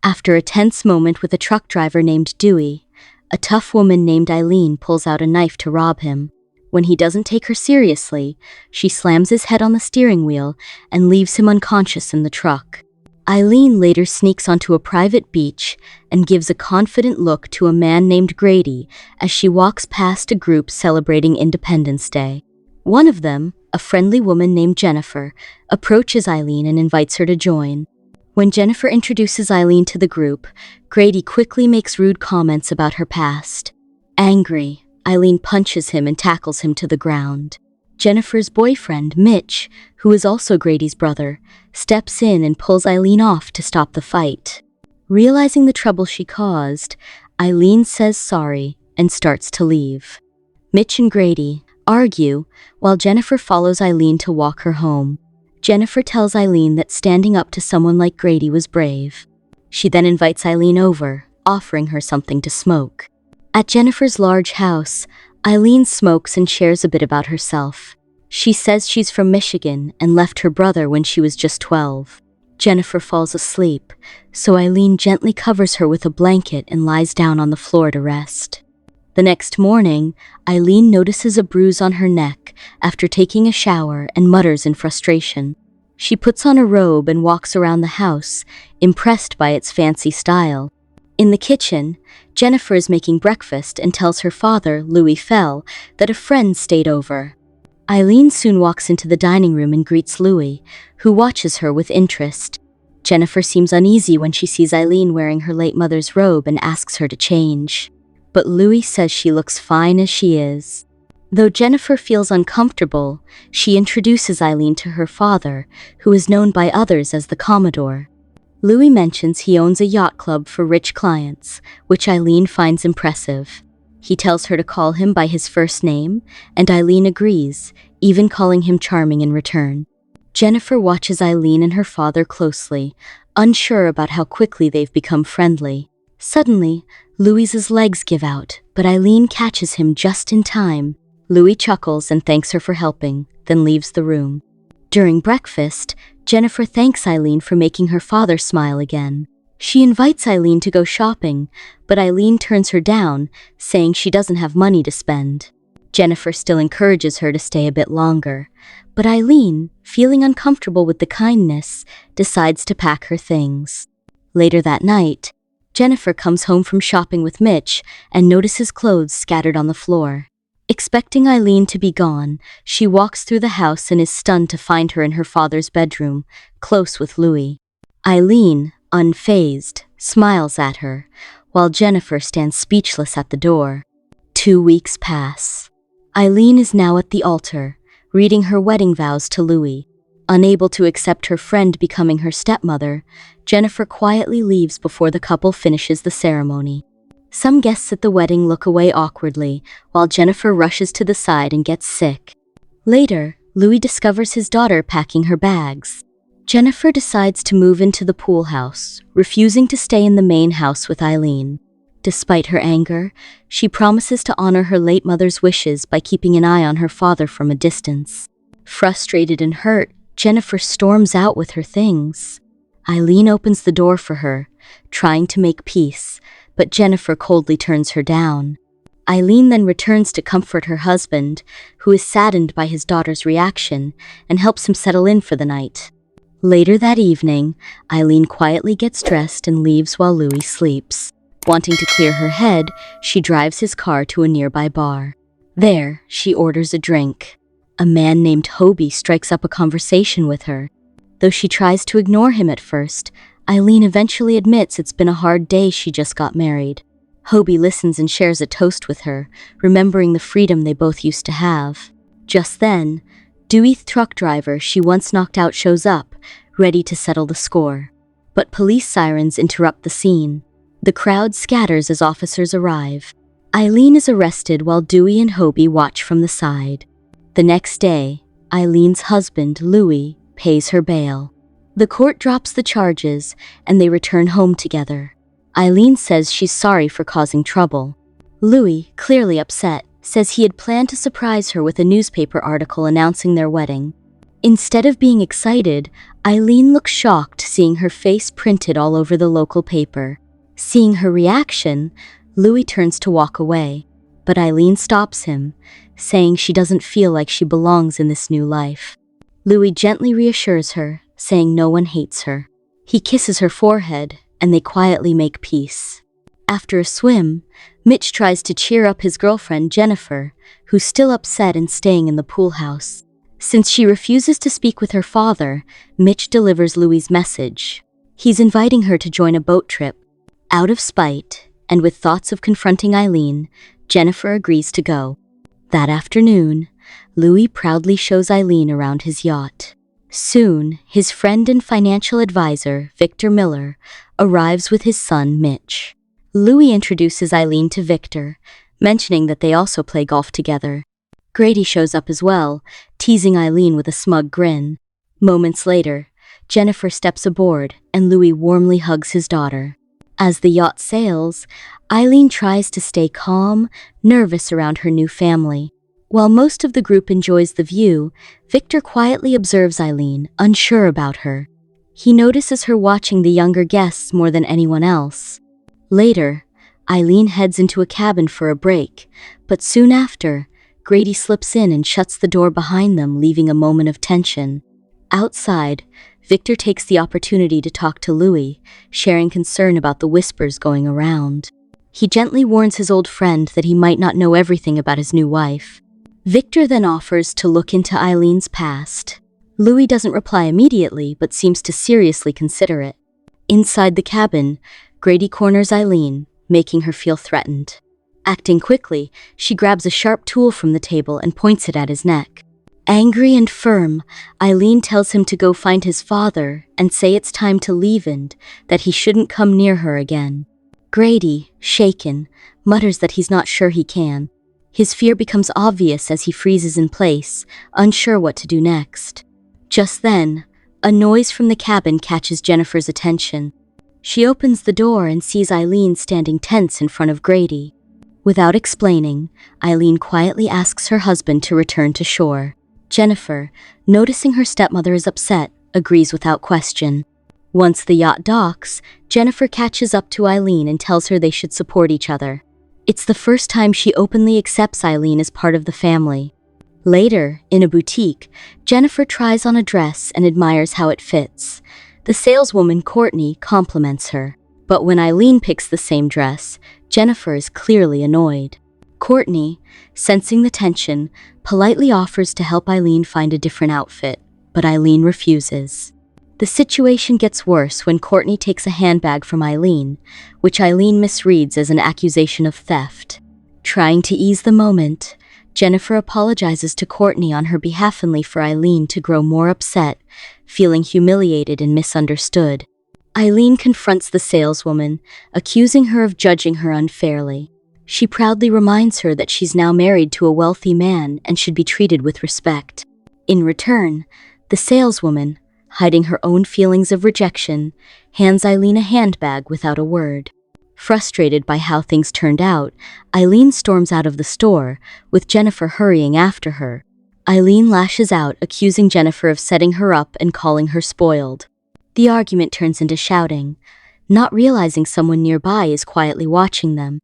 After a tense moment with a truck driver named Dewey, a tough woman named Eileen pulls out a knife to rob him. When he doesn't take her seriously, she slams his head on the steering wheel and leaves him unconscious in the truck. Eileen later sneaks onto a private beach and gives a confident look to a man named Grady as she walks past a group celebrating Independence Day. One of them, a friendly woman named Jennifer, approaches Eileen and invites her to join. When Jennifer introduces Eileen to the group, Grady quickly makes rude comments about her past. Angry, Eileen punches him and tackles him to the ground. Jennifer's boyfriend, Mitch, who is also Grady's brother, steps in and pulls Eileen off to stop the fight. Realizing the trouble she caused, Eileen says sorry and starts to leave. Mitch and Grady argue while Jennifer follows Eileen to walk her home. Jennifer tells Eileen that standing up to someone like Grady was brave. She then invites Eileen over, offering her something to smoke. At Jennifer's large house, Eileen smokes and shares a bit about herself. She says she's from Michigan and left her brother when she was just 12. Jennifer falls asleep, so Eileen gently covers her with a blanket and lies down on the floor to rest. The next morning, Eileen notices a bruise on her neck after taking a shower and mutters in frustration. She puts on a robe and walks around the house, impressed by its fancy style. In the kitchen, Jennifer is making breakfast and tells her father, Louie Fell, that a friend stayed over. Eileen soon walks into the dining room and greets Louie, who watches her with interest. Jennifer seems uneasy when she sees Eileen wearing her late mother's robe and asks her to change. But Louie says she looks fine as she is. Though Jennifer feels uncomfortable, she introduces Eileen to her father, who is known by others as the Commodore. Louie mentions he owns a yacht club for rich clients, which Eileen finds impressive. He tells her to call him by his first name, and Eileen agrees, even calling him charming in return. Jennifer watches Eileen and her father closely, unsure about how quickly they've become friendly. Suddenly, Louie's legs give out, but Eileen catches him just in time. Louie chuckles and thanks her for helping, then leaves the room. During breakfast, Jennifer thanks Eileen for making her father smile again. She invites Eileen to go shopping, but Eileen turns her down, saying she doesn't have money to spend. Jennifer still encourages her to stay a bit longer, but Eileen, feeling uncomfortable with the kindness, decides to pack her things. Later that night, Jennifer comes home from shopping with Mitch and notices clothes scattered on the floor. Expecting Eileen to be gone, she walks through the house and is stunned to find her in her father's bedroom, close with Louie. Eileen, unfazed, smiles at her, while Jennifer stands speechless at the door. 2 weeks pass. Eileen is now at the altar, reading her wedding vows to Louie. Unable to accept her friend becoming her stepmother, Jennifer quietly leaves before the couple finishes the ceremony. Some guests at the wedding look away awkwardly, while Jennifer rushes to the side and gets sick. Later, Louie discovers his daughter packing her bags. Jennifer decides to move into the pool house, refusing to stay in the main house with Eileen. Despite her anger, she promises to honor her late mother's wishes by keeping an eye on her father from a distance. Frustrated and hurt, Jennifer storms out with her things. Eileen opens the door for her, trying to make peace, but Jennifer coldly turns her down. Eileen then returns to comfort her husband, who is saddened by his daughter's reaction, and helps him settle in for the night. Later that evening, Eileen quietly gets dressed and leaves while Louie sleeps. Wanting to clear her head, she drives his car to a nearby bar. There, she orders a drink. A man named Hobie strikes up a conversation with her. Though she tries to ignore him at first, Eileen eventually admits it's been a hard day. She just got married. Hobie listens and shares a toast with her, remembering the freedom they both used to have. Just then, Dewey, the truck driver she once knocked out, shows up, ready to settle the score. But police sirens interrupt the scene. The crowd scatters as officers arrive. Eileen is arrested while Dewey and Hobie watch from the side. The next day, Eileen's husband, Louie, pays her bail. The court drops the charges, and they return home together. Eileen says she's sorry for causing trouble. Louie, clearly upset, says he had planned to surprise her with a newspaper article announcing their wedding. Instead of being excited, Eileen looks shocked, seeing her face printed all over the local paper. Seeing her reaction, Louie turns to walk away, but Eileen stops him, saying she doesn't feel like she belongs in this new life. Louie gently reassures her, saying no one hates her. He kisses her forehead, and they quietly make peace. After a swim, Mitch tries to cheer up his girlfriend Jennifer, who's still upset and staying in the pool house. Since she refuses to speak with her father, Mitch delivers Louie's message. He's inviting her to join a boat trip. Out of spite, and with thoughts of confronting Eileen, Jennifer agrees to go. That afternoon, Louie proudly shows Eileen around his yacht. Soon, his friend and financial advisor, Victor Miller, arrives with his son, Mitch. Louie introduces Eileen to Victor, mentioning that they also play golf together. Grady shows up as well, teasing Eileen with a smug grin. Moments later, Jennifer steps aboard, and Louie warmly hugs his daughter. As the yacht sails, Eileen tries to stay calm, nervous around her new family. While most of the group enjoys the view, Victor quietly observes Eileen, unsure about her. He notices her watching the younger guests more than anyone else. Later, Eileen heads into a cabin for a break, but soon after, Grady slips in and shuts the door behind them, leaving a moment of tension. Outside, Victor takes the opportunity to talk to Louie, sharing concern about the whispers going around. He gently warns his old friend that he might not know everything about his new wife. Victor then offers to look into Eileen's past. Louie doesn't reply immediately, but seems to seriously consider it. Inside the cabin, Grady corners Eileen, making her feel threatened. Acting quickly, she grabs a sharp tool from the table and points it at his neck. Angry and firm, Eileen tells him to go find his father and say it's time to leave and that he shouldn't come near her again. Grady, shaken, mutters that he's not sure he can. His fear becomes obvious as he freezes in place, unsure what to do next. Just then, a noise from the cabin catches Jennifer's attention. She opens the door and sees Eileen standing tense in front of Grady. Without explaining, Eileen quietly asks her husband to return to shore. Jennifer, noticing her stepmother is upset, agrees without question. Once the yacht docks, Jennifer catches up to Eileen and tells her they should support each other. It's the first time she openly accepts Eileen as part of the family. Later, in a boutique, Jennifer tries on a dress and admires how it fits. The saleswoman Courtney compliments her. But when Eileen picks the same dress, Jennifer is clearly annoyed. Courtney, sensing the tension, politely offers to help Eileen find a different outfit, but Eileen refuses. The situation gets worse when Courtney takes a handbag from Eileen, which Eileen misreads as an accusation of theft. Trying to ease the moment, Jennifer apologizes to Courtney on her behalf only for Eileen to grow more upset, feeling humiliated and misunderstood. Eileen confronts the saleswoman, accusing her of judging her unfairly. She proudly reminds her that she's now married to a wealthy man and should be treated with respect. In return, the saleswoman, hiding her own feelings of rejection, hands Eileen a handbag without a word. Frustrated by how things turned out, Eileen storms out of the store, with Jennifer hurrying after her. Eileen lashes out, accusing Jennifer of setting her up and calling her spoiled. The argument turns into shouting, not realizing someone nearby is quietly watching them.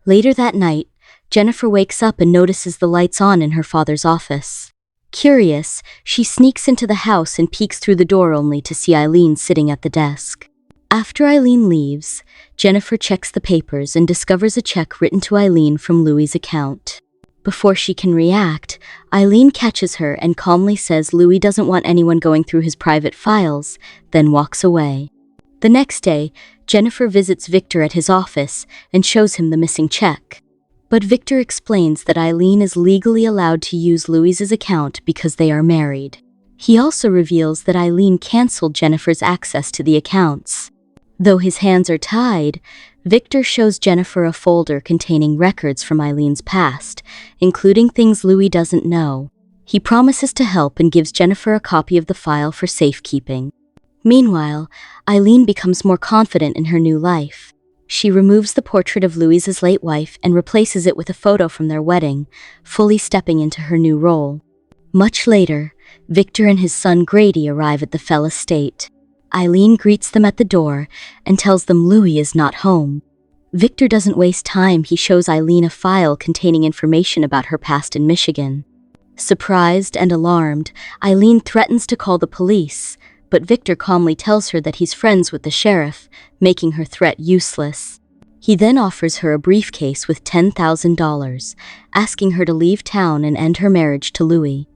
Later that night, Jennifer wakes up and notices the lights on in her father's office. Curious, she sneaks into the house and peeks through the door only to see Eileen sitting at the desk. After Eileen leaves, Jennifer checks the papers and discovers a check written to Eileen from Louie's account. Before she can react, Eileen catches her and calmly says Louie doesn't want anyone going through his private files, then walks away. The next day, Jennifer visits Victor at his office and shows him the missing check. But Victor explains that Eileen is legally allowed to use Louie's account because they are married. He also reveals that Eileen canceled Jennifer's access to the accounts. Though his hands are tied, Victor shows Jennifer a folder containing records from Eileen's past, including things Louie doesn't know. He promises to help and gives Jennifer a copy of the file for safekeeping. Meanwhile, Eileen becomes more confident in her new life. She removes the portrait of Louie's late wife and replaces it with a photo from their wedding, fully stepping into her new role. Much later, Victor and his son Grady arrive at the Fell estate. Eileen greets them at the door and tells them Louie is not home. Victor doesn't waste time. He shows Eileen a file containing information about her past in Michigan. Surprised and alarmed, Eileen threatens to call the police, but Victor calmly tells her that he's friends with the sheriff, making her threat useless. He then offers her a briefcase with $10,000, asking her to leave town and end her marriage to Louie.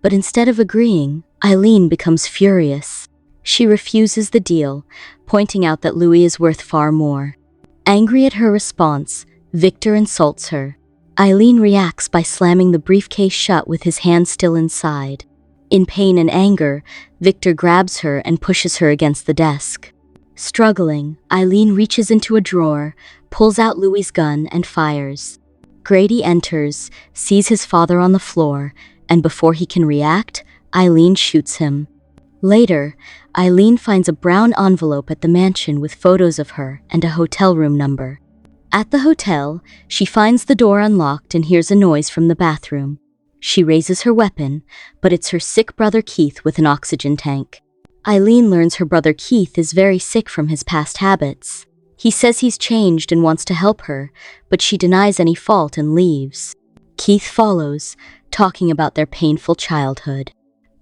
But instead of agreeing, Eileen becomes furious. She refuses the deal, pointing out that Louie is worth far more. Angry at her response, Victor insults her. Eileen reacts by slamming the briefcase shut with his hand still inside. In pain and anger, Victor grabs her and pushes her against the desk. Struggling, Eileen reaches into a drawer, pulls out Louie's gun, and fires. Grady enters, sees his father on the floor, and before he can react, Eileen shoots him. Later, Eileen finds a brown envelope at the mansion with photos of her and a hotel room number. At the hotel, she finds the door unlocked and hears a noise from the bathroom. She raises her weapon, but it's her sick brother Keith with an oxygen tank. Eileen learns her brother Keith is very sick from his past habits. He says he's changed and wants to help her, but she denies any fault and leaves. Keith follows, talking about their painful childhood.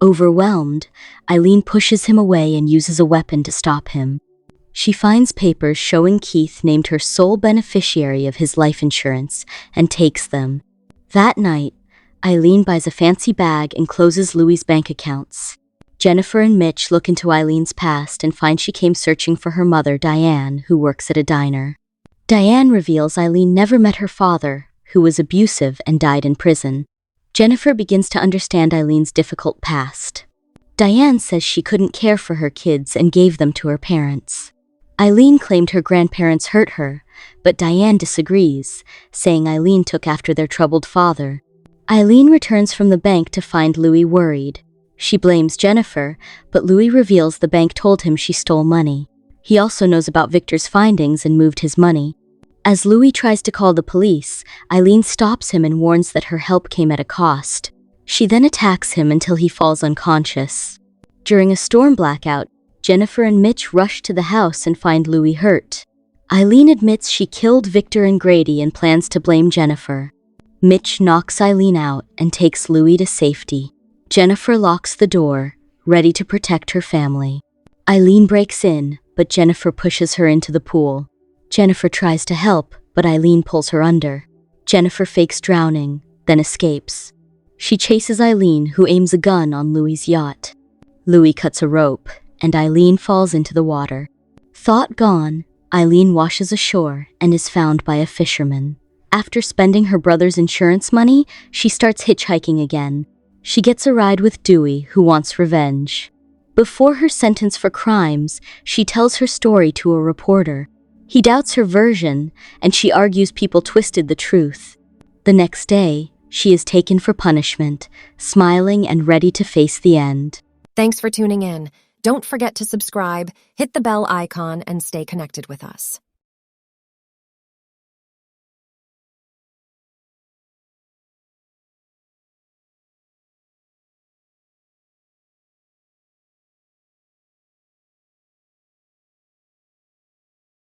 Overwhelmed, Eileen pushes him away and uses a weapon to stop him. She finds papers showing Keith named her sole beneficiary of his life insurance and takes them. That night, Eileen buys a fancy bag and closes Louie's bank accounts. Jennifer and Mitch look into Eileen's past and find she came searching for her mother, Diane, who works at a diner. Diane reveals Eileen never met her father, who was abusive and died in prison. Jennifer begins to understand Eileen's difficult past. Diane says she couldn't care for her kids and gave them to her parents. Eileen claimed her grandparents hurt her, but Diane disagrees, saying Eileen took after their troubled father. Eileen returns from the bank to find Louie worried. She blames Jennifer, but Louie reveals the bank told him she stole money. He also knows about Victor's findings and moved his money. As Louie tries to call the police, Eileen stops him and warns that her help came at a cost. She then attacks him until he falls unconscious. During a storm blackout, Jennifer and Mitch rush to the house and find Louie hurt. Eileen admits she killed Victor and Grady and plans to blame Jennifer. Mitch knocks Eileen out and takes Louie to safety. Jennifer locks the door, ready to protect her family. Eileen breaks in, but Jennifer pushes her into the pool. Jennifer tries to help, but Eileen pulls her under. Jennifer fakes drowning, then escapes. She chases Eileen, who aims a gun on Louie's yacht. Louie cuts a rope, and Eileen falls into the water. Thought gone, Eileen washes ashore and is found by a fisherman. After spending her brother's insurance money, she starts hitchhiking again. She gets a ride with Dewey, who wants revenge. Before her sentence for crimes, she tells her story to a reporter. He doubts her version, and she argues people twisted the truth. The next day, she is taken for punishment, smiling and ready to face the end. Thanks for tuning in. Don't forget to subscribe, hit the bell icon, and stay connected with us.